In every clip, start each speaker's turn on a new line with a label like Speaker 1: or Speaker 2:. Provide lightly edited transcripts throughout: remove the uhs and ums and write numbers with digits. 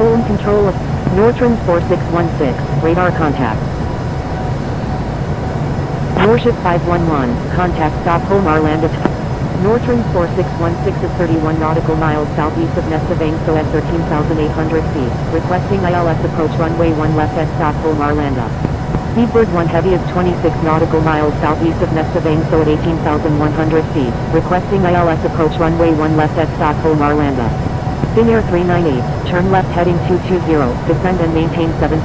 Speaker 1: Stockholm control of Nortrans 4616, radar contact. Norship 511, contact Stockholm Arlanda. Nortrans 4616 is 31 nautical miles southeast of Nästvångsö at 13,800 feet, requesting ILS approach runway 1 left at Stockholm Arlanda. Speedbird 1 Heavy is 26 nautical miles southeast of Nästvångsö at 18,100 feet, requesting ILS approach runway 1 left at Stockholm Arlanda. Finnair 398, turn left heading 220, descend and maintain 7,000.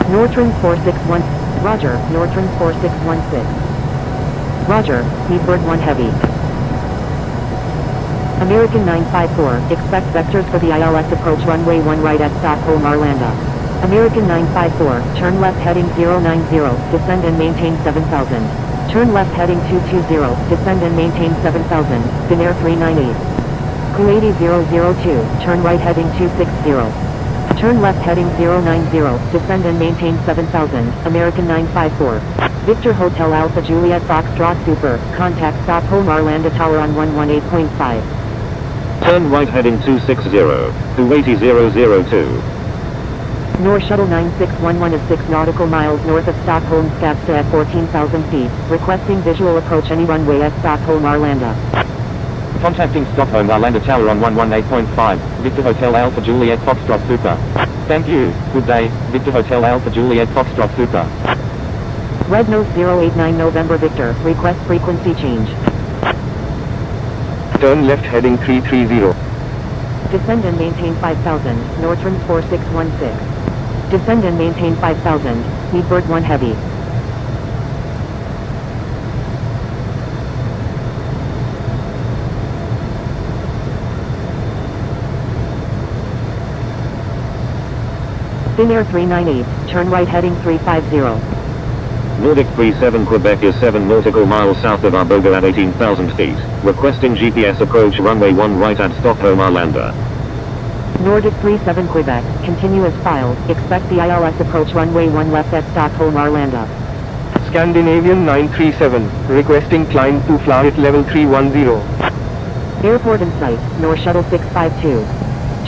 Speaker 1: Nortrans 461, Roger, Nortrans 4616. Roger, Speedbird 1 Heavy. American 954, expect vectors for the ILS approach runway 1 right at Stockholm Arlanda. American 954, turn left heading 090, descend and maintain 7,000. Turn left heading 220, descend and maintain 7,000, Finnair 398. Kuwaiti 002, turn right heading 260. Turn left heading 090, descend and maintain 7,000, American 954. Victor Hotel Alpha Juliet Foxtrot Super, contact Stockholm Arlanda Tower on 118.5.
Speaker 2: Turn right heading 260, Kuwaiti 002.
Speaker 1: North Shuttle 9611 is 6 nautical miles north of Stockholm Skavsta at 14,000 feet, requesting visual approach any runway at Stockholm Arlanda.
Speaker 3: Contacting Stockholm Arlanda Tower on 118.5, Victor Hotel Alpha Juliet Foxtrot Super. Thank you, good day, Victor Hotel Alpha Juliet Foxtrot Super.
Speaker 1: Red Nose 089 November Victor, request frequency change.
Speaker 3: Turn left heading 330.
Speaker 1: Descend and maintain 5,000, Nortrans 4616. Descend and maintain 5,000, Speedbird 1 Heavy. Finnair 398, turn right heading 350.
Speaker 2: Nordic 37 Quebec is 7 nautical miles south of Arboga at 18,000 feet, requesting GPS approach runway 1 right at Stockholm Arlanda.
Speaker 1: Nordic 37 Quebec, continuous file, expect the ILS approach runway 1 left at Stockholm Arlanda.
Speaker 3: Scandinavian 937, requesting climb to flight level 310.
Speaker 1: Airport in sight, North Shuttle 652.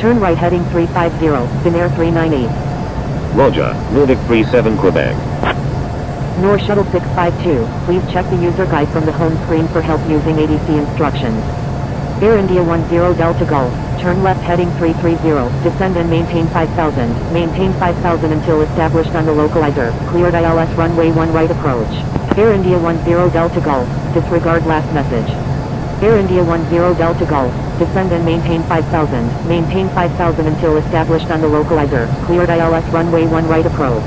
Speaker 1: Turn right heading 350, Finnair 398.
Speaker 2: Roger, Nordic 37 Quebec.
Speaker 1: North Shuttle 652, please check the user guide from the home screen for help using ADC instructions. Air India 10 Delta Golf, turn left heading 330, descend and maintain 5,000, maintain 5,000 until established on the localizer, cleared ILS runway 1 right approach. Air India 10 Delta Golf, disregard last message. Air India 10 Delta Golf, descend and maintain 5,000, maintain 5,000 until established on the localizer, cleared ILS runway 1 right approach.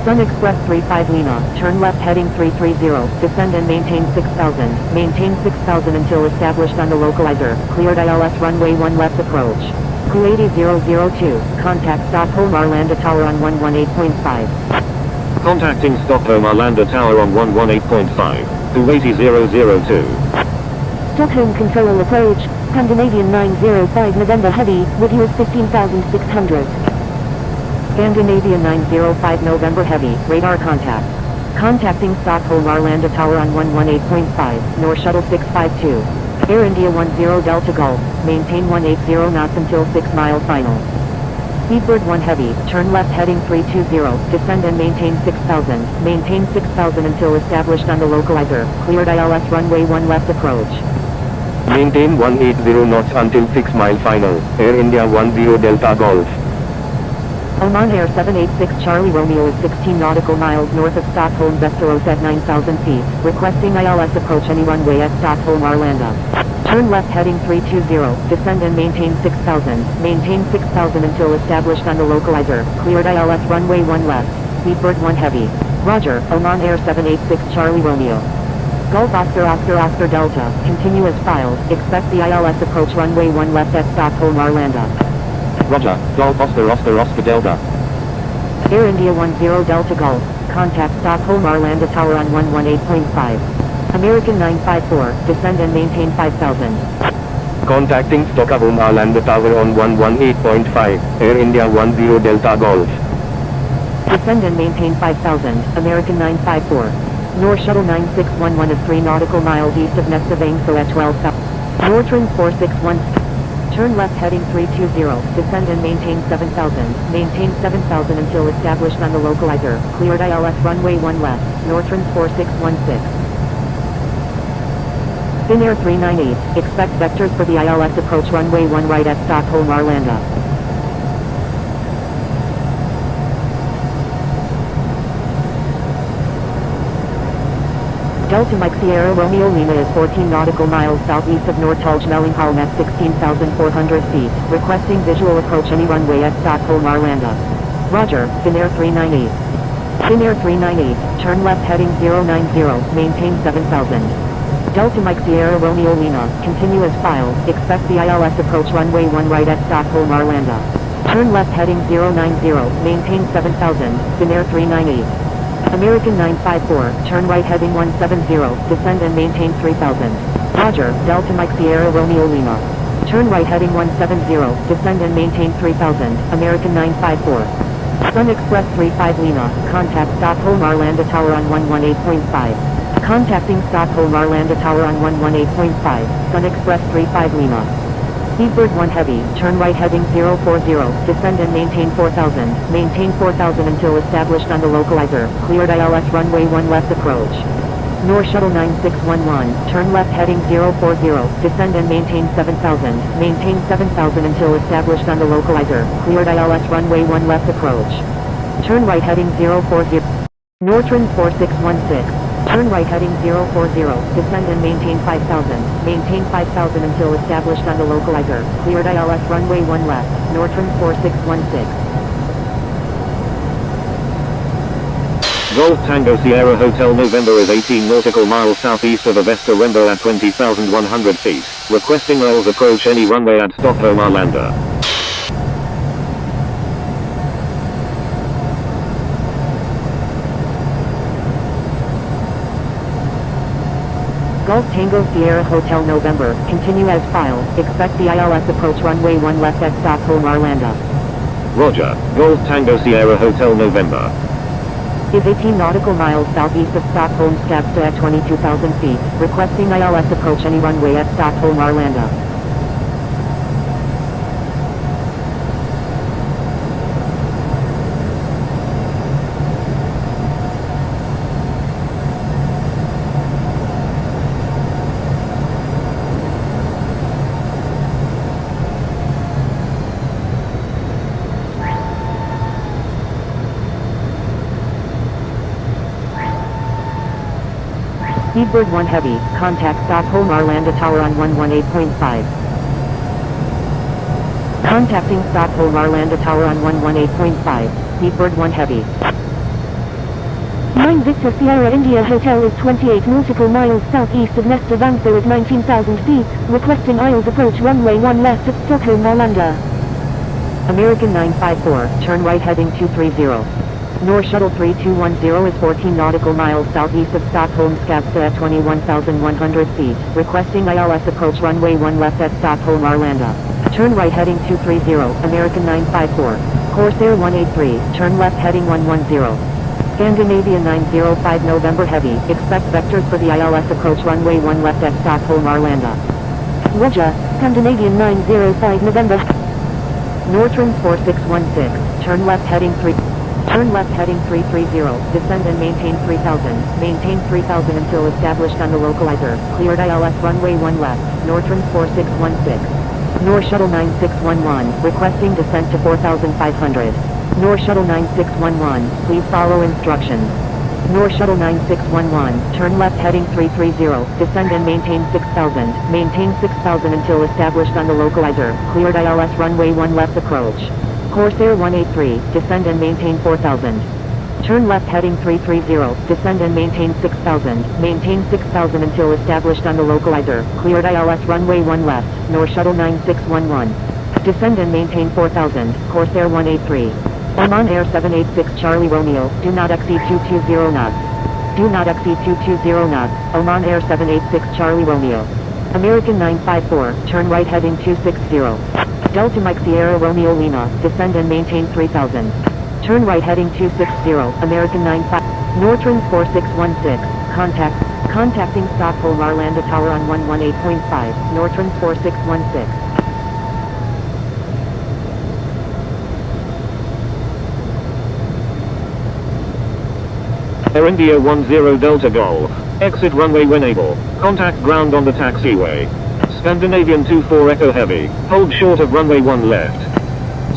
Speaker 1: Sun Express 35 Lima, turn left heading 330, descend and maintain 6,000, maintain 6,000 until established on the localizer, cleared ILS runway 1 left approach. Kuwaiti 002, contact Stockholm Arlanda Tower on 118.5.
Speaker 2: Contacting Stockholm Arlanda Tower on 118.5, Kuwaiti 002.
Speaker 1: Stockholm Control approach, Scandinavian 905 November Heavy, with you is 15,600. Scandinavian 905 November Heavy, radar contact. Contacting Stockholm Arlanda Tower on 118.5, North Shuttle 652. Air India 10 Delta Golf, maintain 180 knots until 6 mile final. Speedbird 1 Heavy, turn left heading 320, descend and maintain 6,000, maintain 6,000 until established on the localizer, cleared ILS runway 1 left approach.
Speaker 3: Maintain 180 knots until 6 mile final, Air India 10 Delta Golf.
Speaker 1: Oman Air 786 Charlie Romeo is 16 nautical miles north of Stockholm Västerås at 9,000 feet, requesting ILS approach any runway at Stockholm Arlanda. Turn left heading 320, descend and maintain 6,000, maintain 6,000 until established on the localizer, cleared ILS runway 1 left, Speedbird 1 Heavy. Roger, Oman Air 786 Charlie Romeo. Golf Oscar Oscar Oscar Delta, continuous file, expect the ILS approach runway 1 left at Stockholm Arlanda.
Speaker 3: Roger, Golf Oscar Oscar Oscar Delta.
Speaker 1: Air India 10 Delta Golf, contact Stockholm Arlanda Tower on 118.5. American 954, descend and maintain 5,000.
Speaker 3: Contacting Stockholm Arlanda Tower on 118.5, Air India 10 Delta Golf.
Speaker 1: Descend and maintain 5,000, American 954. North Shuttle 9611 is 3 nautical miles east of Nästvångsö at 12,000. Nortrans 461. Turn left heading 320, descend and maintain 7000. Maintain 7000 until established on the localizer. Cleared ILS runway 1 left, Nortrans 4616. Finnair 398, expect vectors for the ILS approach runway 1 right at Stockholm Arlanda. Delta Mike Sierra Romeo Lima is 14 nautical miles southeast of Norrtälje Mellingholm at 16,400 feet, requesting visual approach any runway at Stockholm Arlanda. Roger, Finnair 398. Finnair 398, turn left heading 090, maintain 7,000. Delta Mike Sierra Romeo Lima, continue as filed, expect the ILS approach runway 1 right at Stockholm Arlanda. Turn left heading 090, maintain 7,000, Finnair 398. American 954, turn right heading 170, descend and maintain 3000. Roger, Delta Mike Sierra Romeo Lima. Turn right heading 170, descend and maintain 3000, American 954. Sun Express 35 Lima, contact Stockholm Arlanda Tower on 118.5. Contacting Stockholm Arlanda Tower on 118.5, Sun Express 35 Lima. Speedbird 1 Heavy, turn right heading 040, descend and maintain 4000, maintain 4000 until established on the localizer, cleared ILS runway 1 left approach. Nor Shuttle 9611, turn left heading 040, descend and maintain 7000, maintain 7000 until established on the localizer, cleared ILS runway 1 left approach. Turn right heading 040. Nortrans 4616. Turn right heading 040, descend and maintain 5000, maintain 5000 until established on the localizer, cleared ILS runway 1 left, Nortrans 4616.
Speaker 2: Golf Tango Sierra Hotel November is 18 nautical miles southeast of Avesta Rembo at 20,100 feet, requesting ILS approach any runway at Stockholm Arlanda.
Speaker 1: Golf Tango Sierra Hotel November, continue as filed, expect the ILS approach runway 1 left at Stockholm Arlanda.
Speaker 2: Roger, Golf Tango Sierra Hotel November.
Speaker 1: Is 18 nautical miles southeast of Stockholm Skavsta at 22,000 feet, requesting ILS approach any runway at Stockholm Arlanda. Speedbird 1 Heavy, contact Stockholm Arlanda Tower on 118.5. Contacting Stockholm Arlanda Tower on 118.5, Speedbird 1 Heavy. 9 Victor Sierra India Hotel is 28 nautical miles southeast of Nesta Vangsö at 19,000 feet, requesting ILS approach runway 1 left at Stockholm Arlanda. American 954, turn right heading 230. Nor Shuttle 3210 is 14 nautical miles southeast of Stockholm Skavsta at 21,100 feet, requesting ILS approach runway 1 left at Stockholm Arlanda. Turn right heading 230, American 954. Corsair 183, turn left heading 110. Scandinavian 905 November Heavy, expect vectors for the ILS approach runway 1 left at Stockholm Arlanda. Roger, Scandinavian 905 November. Nortrans 4616, turn left heading 3. Turn left heading 330, descend and maintain 3000, maintain 3000 until established on the localizer, cleared ILS runway 1 left, Nortrans 4616. Nor Shuttle 9611, requesting descent to 4500. Nor Shuttle 9611, please follow instructions. Nor Shuttle 9611, turn left heading 330, descend and maintain 6000, maintain 6000 until established on the localizer, cleared ILS runway 1 left approach. Corsair 183, descend and maintain 4000. Turn left heading 330, descend and maintain 6000, maintain 6000 until established on the localizer, cleared ILS runway 1 left, Nor Shuttle 9611. Descend and maintain 4000, Corsair 183. Oman Air 786 Charlie Romeo, do not exceed 220 knots. Do not exceed 220 knots, Oman Air 786 Charlie Romeo. American 954, turn right heading 260. Delta Mike Sierra Romeo Lima, descend and maintain 3000. Turn right heading 260, American 95. Nortrans 4616, contacting Stockholm Arlanda Tower on 118.5, Nortrans 4616.
Speaker 2: Air India 10 Delta Golf. Exit runway when able. Contact ground on the taxiway. Scandinavian 24 Echo Heavy. Hold short of runway 1 left.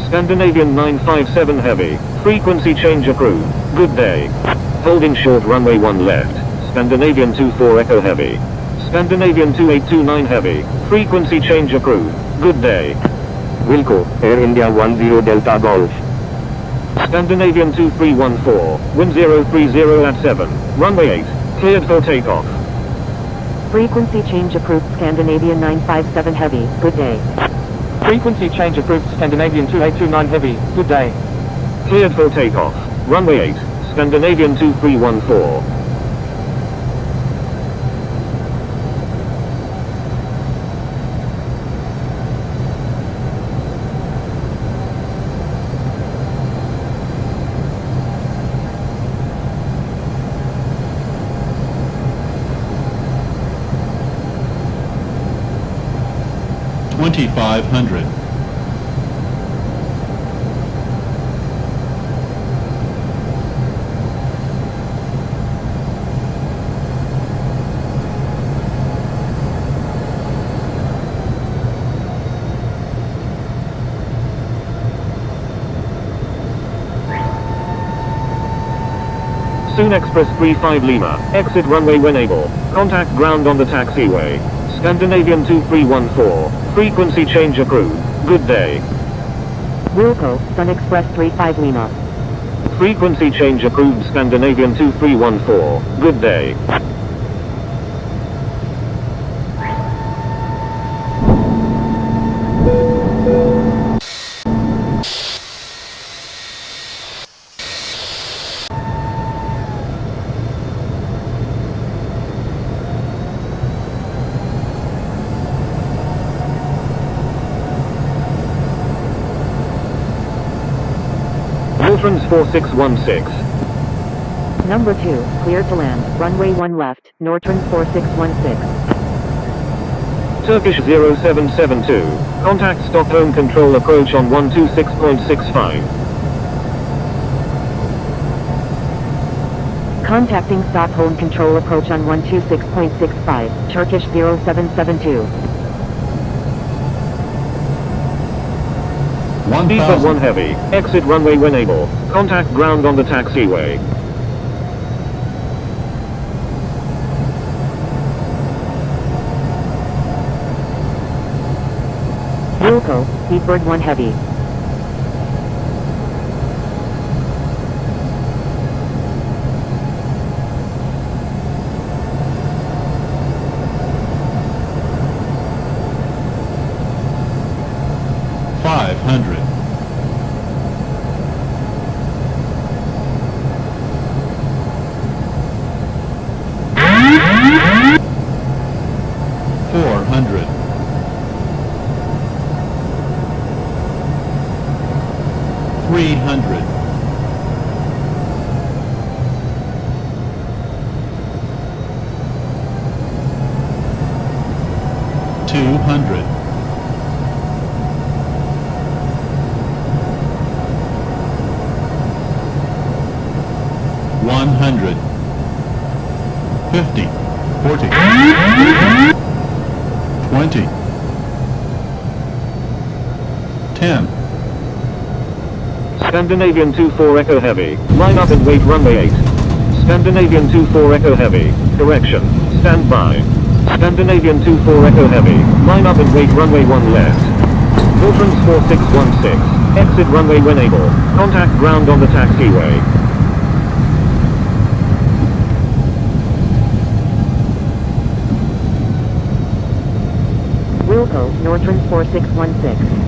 Speaker 2: Scandinavian 957 Heavy. Frequency change approved. Good day. Holding short runway 1 left. Scandinavian 24 Echo Heavy. Scandinavian 2829 Heavy. Frequency change approved. Good day.
Speaker 3: Wilco, Air India 10 Delta Golf.
Speaker 2: Scandinavian 2314. Wind 030 at 7. Runway 8. Cleared for takeoff.
Speaker 1: Frequency change approved Scandinavian 957 Heavy. Good day.
Speaker 3: Frequency change approved Scandinavian 2829 Heavy. Good day.
Speaker 2: Cleared for takeoff. Runway 8. Scandinavian 2314.
Speaker 4: $2,500.
Speaker 2: Soon Express 35 Lima. Exit runway when able. Contact ground on the taxiway. Scandinavian 2314. Frequency change approved. Good day.
Speaker 1: Wilco, Sun Express 35 Lima.
Speaker 2: Frequency change approved Scandinavian 2314. Good day. Nortrans 4616.
Speaker 1: Number 2, cleared to land. Runway 1 left, Nortrans 4616.
Speaker 2: Turkish 0772. Contact Stockholm control approach on 126.65.
Speaker 1: Contacting Stockholm control approach on 126.65, Turkish 0772.
Speaker 2: Deeper 1 Heavy. Exit runway when able. Contact ground on the taxiway.
Speaker 1: Wilco, Speedbird 1 Heavy.
Speaker 4: $500. $400. $300. $200. $100. $50. $40. $20. $10.
Speaker 2: Scandinavian 24 Echo Heavy. Line up and wait runway 8. Scandinavian 24 Echo Heavy. Correction. Stand by. Scandinavian 24 Echo Heavy. Line up and wait runway 1 left. Nortrans 4616. Exit runway when able. Contact ground on the taxiway.
Speaker 1: Wilco, Nortrans 4616.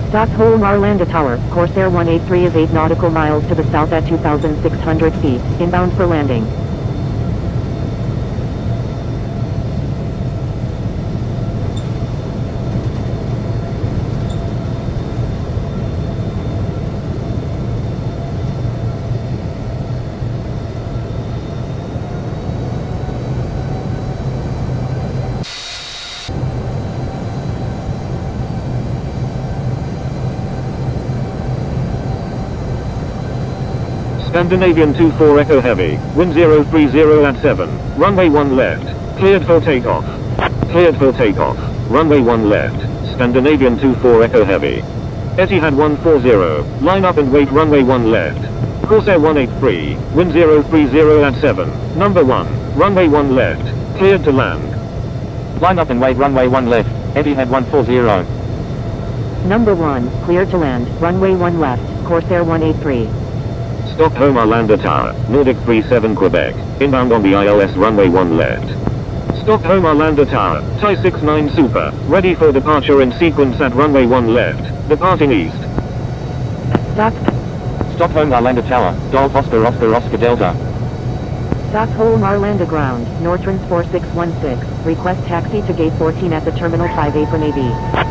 Speaker 1: Stockholm Arlanda Tower, Corsair 183 is 8 nautical miles to the south at 2,600 feet, inbound for landing.
Speaker 2: Scandinavian 24 Echo Heavy, wind 030 at 7, runway 1 left, cleared for takeoff. Cleared for takeoff, runway 1 left, Scandinavian 24 Echo Heavy. Etihad 140, line up and wait runway 1 left. Corsair 183, wind 030 at 7, number 1, runway 1 left, cleared to land.
Speaker 3: Line up and wait runway 1 left, Etihad 140.
Speaker 1: Number 1, clear to land, runway 1 left, Corsair 183.
Speaker 2: Stockholm Arlanda Tower, Nordic 37 Quebec, inbound on the ILS runway 1 left. Stockholm Arlanda Tower, Thai 69 Super, ready for departure in sequence at runway 1 left, departing east.
Speaker 1: Stop.
Speaker 3: Stockholm Arlanda Tower, Golf Oscar Oscar Oscar Delta.
Speaker 1: Stockholm Arlanda Ground, Nortrans 4616, request taxi to gate 14 at the Terminal 5 apron AB.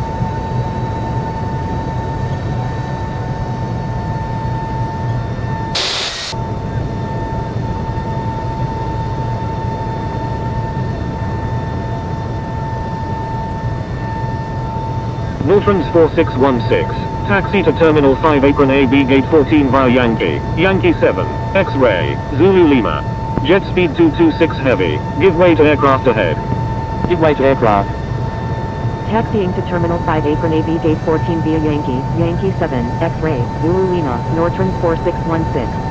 Speaker 2: Nortrans 4616, taxi to Terminal 5 apron AB gate 14 via Yankee 7, X-ray, Zulu Lima. Jet speed 226 heavy, give way to aircraft ahead.
Speaker 3: Give way to aircraft.
Speaker 1: Taxiing to Terminal 5 apron AB gate 14 via Yankee 7, X-ray, Zulu Lima, Nortrans 4616.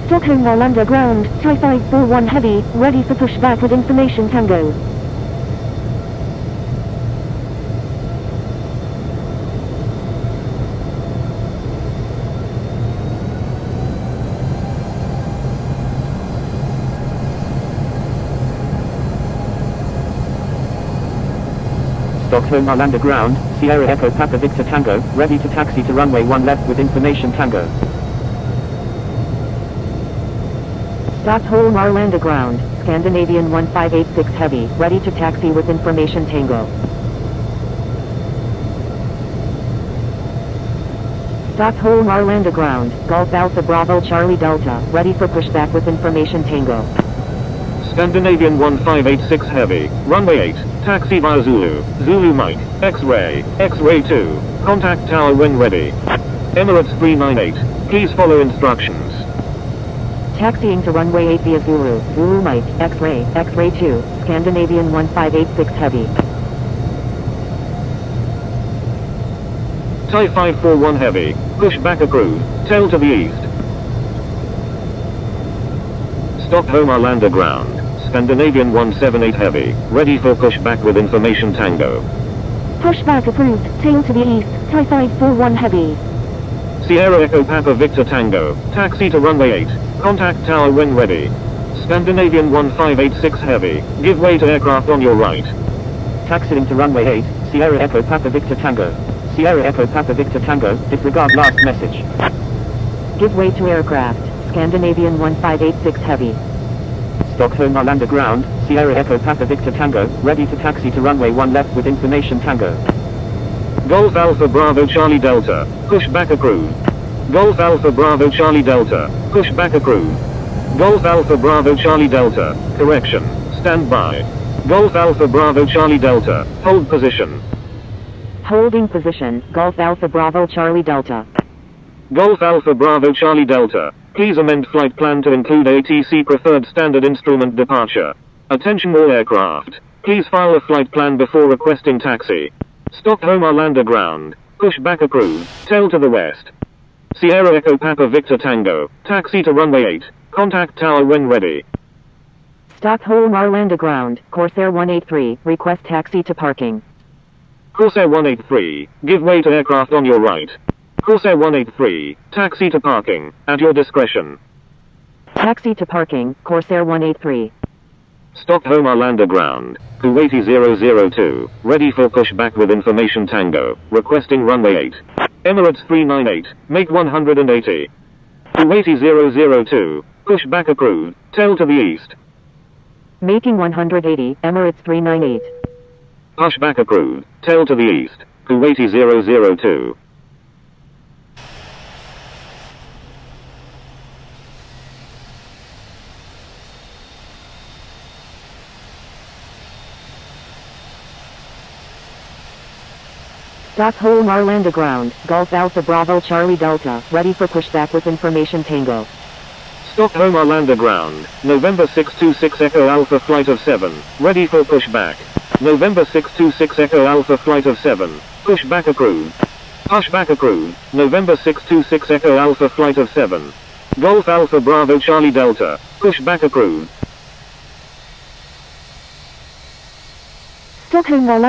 Speaker 1: Stockholm Arlanda Ground, Thai 541 Heavy, ready for pushback with information Tango.
Speaker 3: Stockholm Arlanda Ground, Sierra Echo Papa Victor Tango, ready to taxi to runway 1 left with information Tango.
Speaker 1: Stockholm Arlanda Ground, Scandinavian 1586 Heavy, ready to taxi with information Tango. Stockholm Arlanda Ground, Golf Alpha Bravo Charlie Delta, ready for pushback with information Tango.
Speaker 2: Scandinavian 1586 Heavy, runway 8, taxi via Zulu Mike, X-ray, X-ray 2, contact tower when ready. Emirates 398, please follow instructions.
Speaker 1: Taxiing to runway 8 via Zulu Mike, X-ray, X-ray 2, Scandinavian 1586 Heavy.
Speaker 2: Thai 541 Heavy, push back approved, tail to the east. Stockholm Arlanda Ground, Scandinavian 178 Heavy, ready for pushback with information Tango.
Speaker 1: Pushback approved, tail to the east, Thai 541 Heavy.
Speaker 2: Sierra Echo Papa Victor Tango, taxi to runway 8, contact tower when ready. Scandinavian 1586 Heavy, give way to aircraft on your right.
Speaker 3: Taxiing to runway 8, Sierra Echo Papa Victor Tango. Sierra Echo Papa Victor Tango, disregard last message.
Speaker 1: Give way to aircraft, Scandinavian 1586 Heavy.
Speaker 3: Stockholm Arlanda Ground, Sierra Echo Papa Victor Tango, ready to taxi to runway 1 left with information Tango.
Speaker 2: Golf Alpha Bravo Charlie Delta, push back approved. Golf Alpha Bravo Charlie Delta, push back approved. Golf Alpha Bravo Charlie Delta, correction, stand by. Golf Alpha Bravo Charlie Delta, hold position.
Speaker 1: Holding position, Golf Alpha Bravo Charlie Delta.
Speaker 2: Golf Alpha Bravo Charlie Delta, please amend flight plan to include ATC preferred standard instrument departure. Attention all aircraft, please file a flight plan before requesting taxi. Stockholm Arlanda Ground, push back approved, tail to the west. Sierra Echo Papa Victor Tango, taxi to runway 8, contact tower when ready.
Speaker 1: Stockholm Arlanda Ground, Corsair 183, request taxi to parking.
Speaker 2: Corsair 183, give way to aircraft on your right. Corsair 183, taxi to parking, at your discretion.
Speaker 1: Taxi to parking, Corsair 183.
Speaker 2: Stockholm Arlanda Ground, Kuwaiti 002, ready for pushback with information Tango, requesting runway 8. Emirates 398, make 180. Kuwaiti 002, pushback approved, tail to the east.
Speaker 1: Making 180, Emirates 398.
Speaker 2: Pushback approved, tail to the east, Kuwaiti 002.
Speaker 1: Stockholm Arlanda ground, Golf Alpha Bravo Charlie Delta, ready for pushback with information Tango.
Speaker 2: Stockholm Arlanda ground, November 626 Echo Alpha flight of 7, ready for pushback. November 626 Echo Alpha flight of 7, pushback approved. Pushback approved, November 626 Echo Alpha flight of 7. Golf Alpha Bravo Charlie Delta, pushback approved.
Speaker 1: Stockholm Arlanda